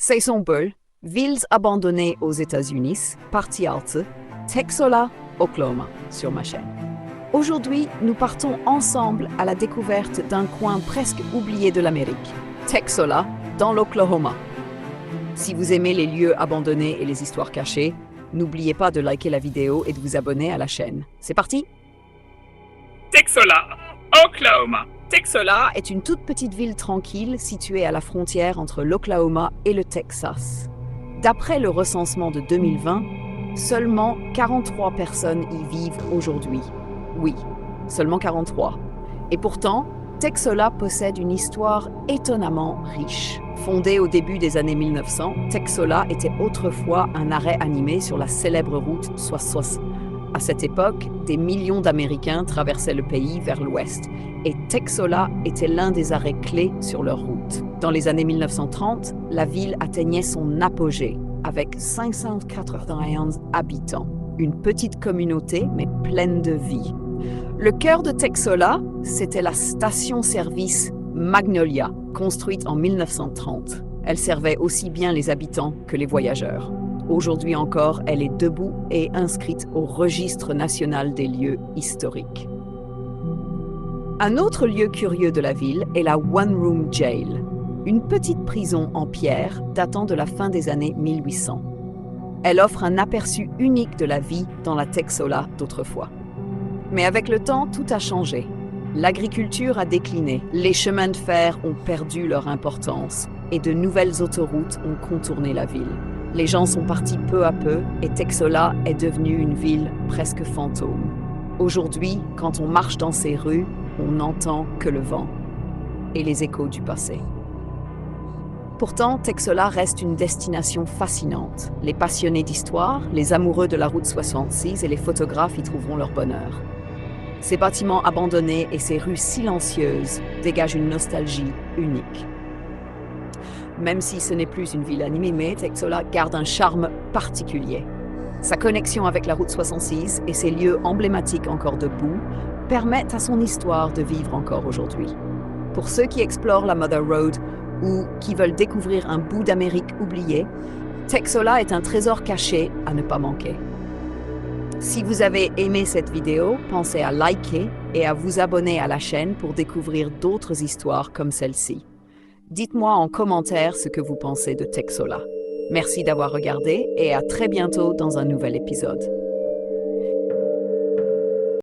Saison Villes abandonnées aux États-Unis, partie Alte, Texola, Oklahoma, sur ma chaîne. Aujourd'hui, nous partons ensemble à la découverte d'un coin presque oublié de l'Amérique, Texola, dans l'Oklahoma. Si vous aimez les lieux abandonnés et les histoires cachées, n'oubliez pas de liker la vidéo et de vous abonner à la chaîne. C'est parti! Texola, Oklahoma. Texola est une toute petite ville tranquille située à la frontière entre l'Oklahoma et le Texas. D'après le recensement de 2020, seulement 43 personnes y vivent aujourd'hui. Oui, seulement 43. Et pourtant, Texola possède une histoire étonnamment riche. Fondée au début des années 1900, Texola était autrefois un arrêt animé sur la célèbre route 60. À cette époque, des millions d'Américains traversaient le pays vers l'ouest et Texola était l'un des arrêts clés sur leur route. Dans les années 1930, la ville atteignait son apogée avec 591 habitants. Une petite communauté mais pleine de vie. Le cœur de Texola, c'était la station-service Magnolia, construite en 1930. Elle servait aussi bien les habitants que les voyageurs. Aujourd'hui encore, elle est debout et inscrite au Registre national des lieux historiques. Un autre lieu curieux de la ville est la One Room Jail, une petite prison en pierre datant de la fin des années 1800. Elle offre un aperçu unique de la vie dans la Texola d'autrefois. Mais avec le temps, tout a changé. L'agriculture a décliné, les chemins de fer ont perdu leur importance et de nouvelles autoroutes ont contourné la ville. Les gens sont partis peu à peu et Texola est devenue une ville presque fantôme. Aujourd'hui, quand on marche dans ces rues, on n'entend que le vent et les échos du passé. Pourtant, Texola reste une destination fascinante. Les passionnés d'histoire, les amoureux de la route 66 et les photographes y trouveront leur bonheur. Ces bâtiments abandonnés et ces rues silencieuses dégagent une nostalgie unique. Même si ce n'est plus une ville animée, Texola garde un charme particulier. Sa connexion avec la route 66 et ses lieux emblématiques encore debout permettent à son histoire de vivre encore aujourd'hui. Pour ceux qui explorent la Mother Road ou qui veulent découvrir un bout d'Amérique oublié, Texola est un trésor caché à ne pas manquer. Si vous avez aimé cette vidéo, pensez à liker et à vous abonner à la chaîne pour découvrir d'autres histoires comme celle-ci. Dites-moi en commentaire ce que vous pensez de Texola. Merci d'avoir regardé et à très bientôt dans un nouvel épisode.